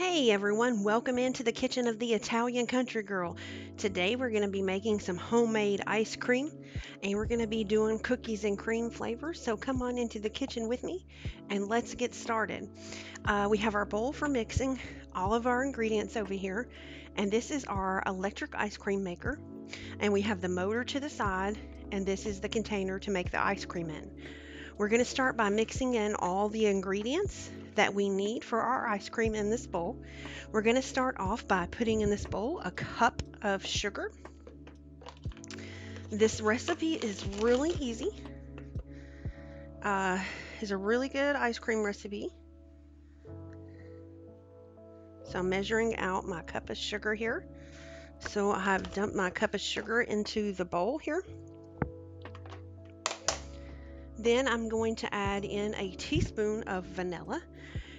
Hey everyone, welcome into the kitchen of the Italian Country Girl. Today we're going to be making some homemade ice cream and we're going to be doing cookies and cream flavor. So come on into the kitchen with me and let's get started. We have our bowl for mixing all of our ingredients over here, and this is our electric ice cream maker, and we have the motor to the side, and this is the container to make the ice cream in. We're going to start by mixing in all the ingredients that we need for our ice cream in this bowl. We're going to start off by putting in this bowl a cup of sugar. This recipe is really easy. It's a really good ice cream recipe. So I'm measuring out my cup of sugar here. So I have dumped my cup of sugar into the bowl here. Then I'm going to add in a teaspoon of vanilla.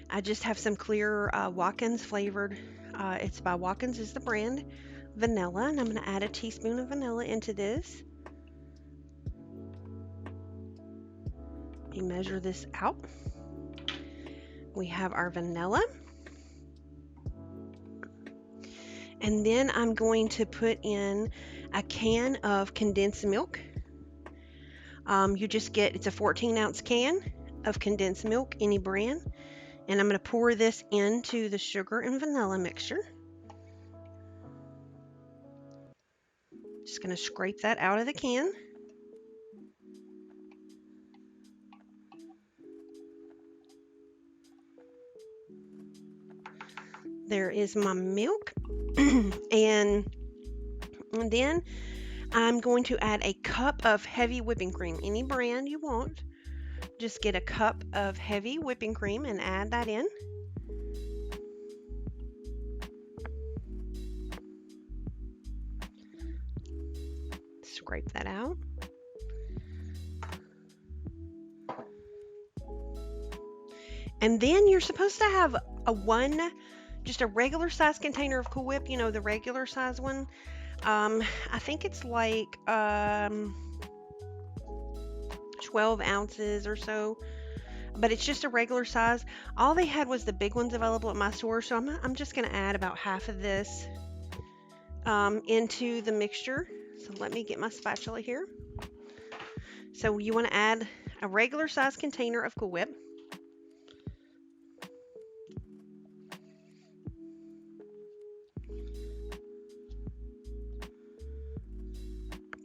I just have some clear Watkins flavored. It's by Watkins is the brand, vanilla, and I'm going to add a teaspoon of vanilla into this. You measure this out. We have our vanilla. And then I'm going to put in a can of condensed milk. You just get, it's a 14-ounce can of condensed milk, any brand. And I'm going to pour this into the sugar and vanilla mixture. Just going to scrape that out of the can. There is my milk. and then I'm going to add a cup of heavy whipping cream, any brand you want. Just get a cup of heavy whipping cream and add that in. Scrape that out. And then you're supposed to have just a regular size container of Cool Whip, the regular size one. I think it's like 12 ounces or so, but it's just a regular size. All they had was the big ones available at my store, so I'm just going to add about half of this into the mixture. So let me get my spatula here. So you want to add a regular size container of Cool Whip.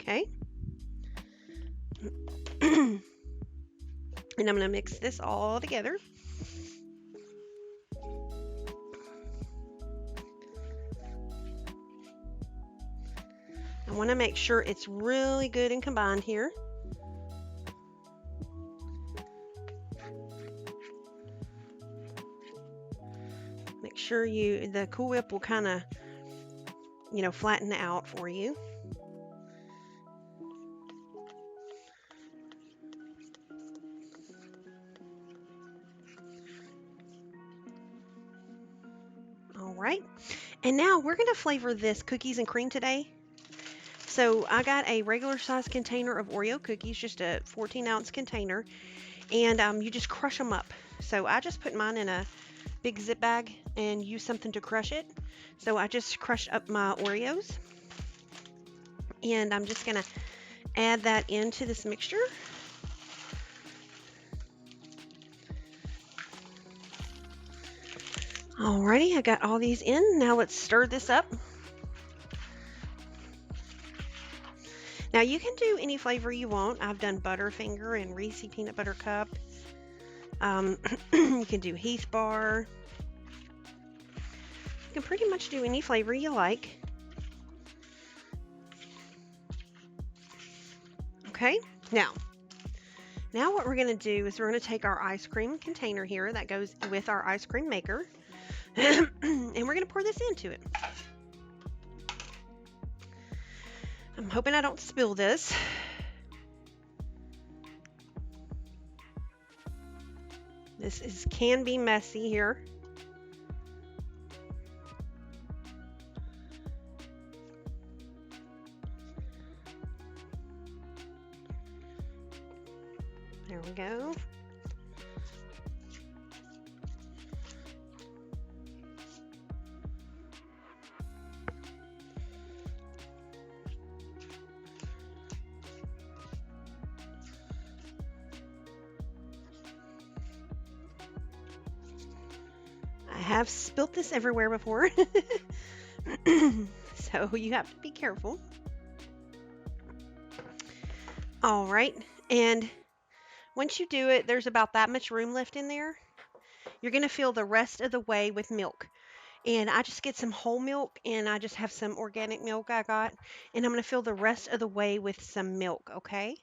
Okay. And I'm going to mix this all together. I want to make sure it's really good and combined here. Make sure the Cool Whip will kind of, flatten out for you. All right. And now we're going to flavor this cookies and cream today. So I got a regular size container of Oreo cookies, just a 14-ounce container, and you just crush them up. So I just put mine in a big zip bag and use something to crush it. So I just crushed up my Oreos, and I'm just going to add that into this mixture. Alrighty, I got all these in. Now let's stir this up. Now you can do any flavor you want. I've done Butterfinger and Reese Peanut Butter Cup. You can do Heath Bar. You can pretty much do any flavor you like. Okay, now what we're going to do is we're going to take our ice cream container here that goes with our ice cream maker, and we're going to pour this into it. I'm hoping I don't spill this. This can be messy here. There we go. have spilt this everywhere before. So you have to be careful. All right, and once you do it, there's about that much room left in there. You're going to fill the rest of the way with milk. And I just get some whole milk, and I just have some organic milk I got. And I'm going to fill the rest of the way with some milk, okay?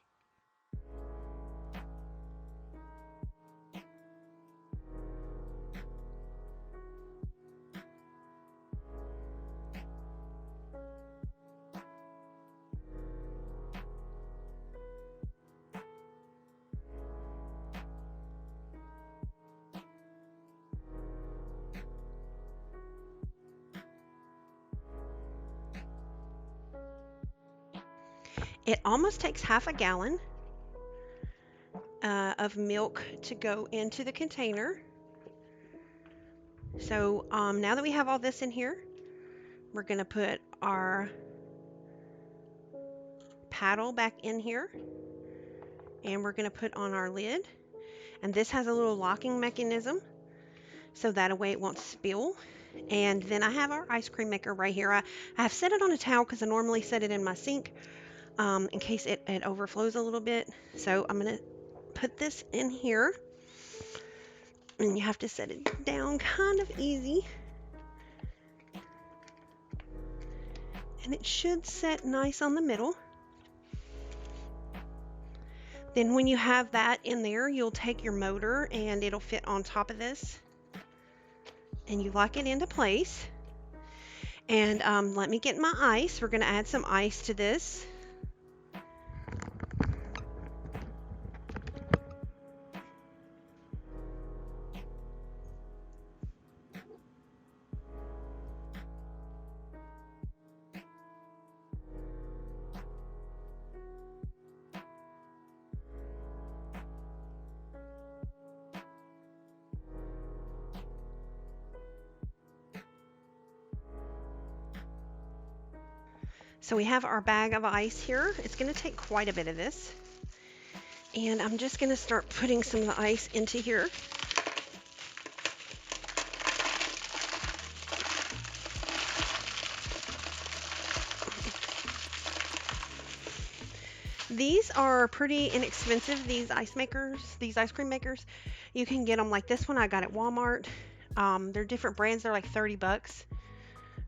It almost takes half a gallon of milk to go into the container. So now that we have all this in here, we're going to put our paddle back in here, and we're going to put on our lid. And this has a little locking mechanism, so that way it won't spill. And then I have our ice cream maker right here. I have set it on a towel because I normally set it in my sink in case it overflows a little bit. So I'm going to put this in here, and you have to set it down kind of easy. And it should set nice on the middle. Then when you have that in there, you'll take your motor and it'll fit on top of this. And you lock it into place. And let me get my ice. We're going to add some ice to this. So we have our bag of ice here. It's going to take quite a bit of this. And I'm just going to start putting some of the ice into here. These are pretty inexpensive, these ice cream makers. You can get them like this one I got at Walmart. They're different brands. They're like 30 bucks.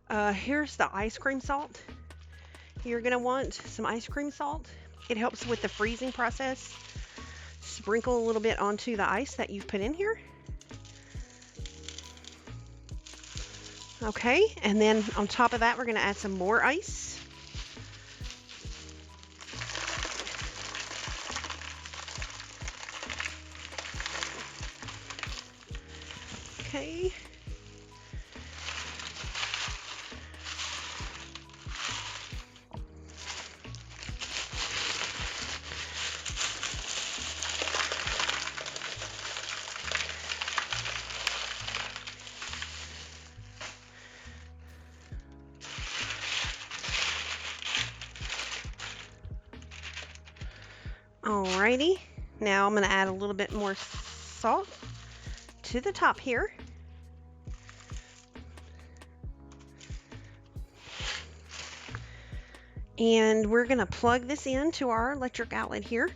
Here's the ice cream salt. You're going to want some ice cream salt. It helps with the freezing process. Sprinkle a little bit onto the ice that you've put in here. Okay, and then on top of that, we're going to add some more ice. Okay. Alrighty, now I'm going to add a little bit more salt to the top here. And we're going to plug this into our electric outlet here.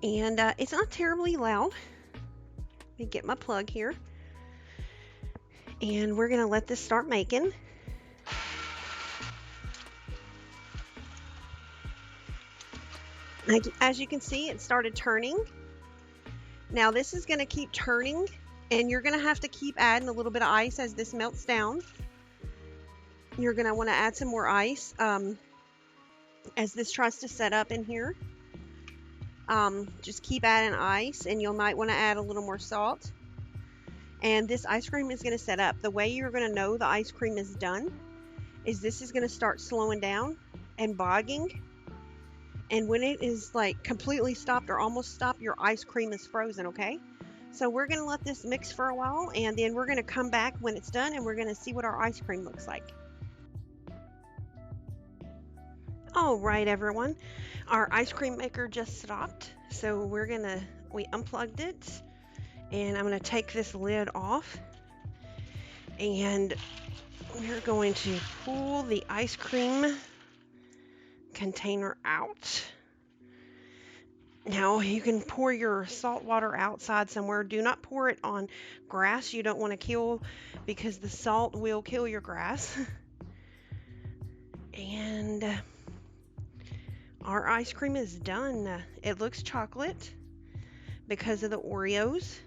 And it's not terribly loud. Let me get my plug here. And we're going to let this start making. As you can see, it started turning. Now this is going to keep turning, and you're going to have to keep adding a little bit of ice as this melts down. You're going to want to add some more ice as this tries to set up in here. Just keep adding ice, and you might want to add a little more salt. And this ice cream is going to set up. The way you're going to know the ice cream is done is this is going to start slowing down and bogging. And when it is like completely stopped or almost stopped, your ice cream is frozen, okay? So we're going to let this mix for a while, and then we're going to come back when it's done, and we're going to see what our ice cream looks like. All right, everyone. Our ice cream maker just stopped. So we unplugged it, and I'm going to take this lid off. And we're going to pull the ice cream container out. Now you can pour your salt water outside somewhere. Do not pour it on grass you don't want to kill, because the salt will kill your grass. And our ice cream is done. It looks chocolate because of the Oreos,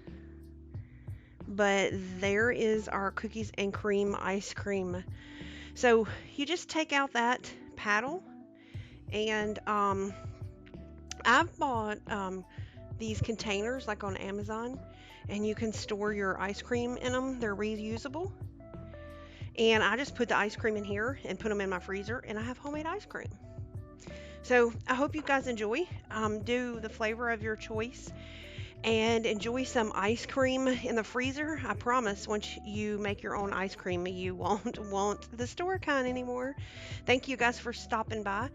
but there is our cookies and cream ice cream. So you just take out that paddle, and I've bought these containers like on Amazon, and you can store your ice cream in them. They're reusable. And I just put the ice cream in here and put them in my freezer, and I have homemade ice cream. So I hope you guys enjoy. Do the flavor of your choice and enjoy some ice cream in the freezer. I promise once you make your own ice cream, you won't want the store kind anymore. Thank you guys for stopping by.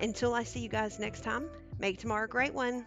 Until I see you guys next time, make tomorrow a great one.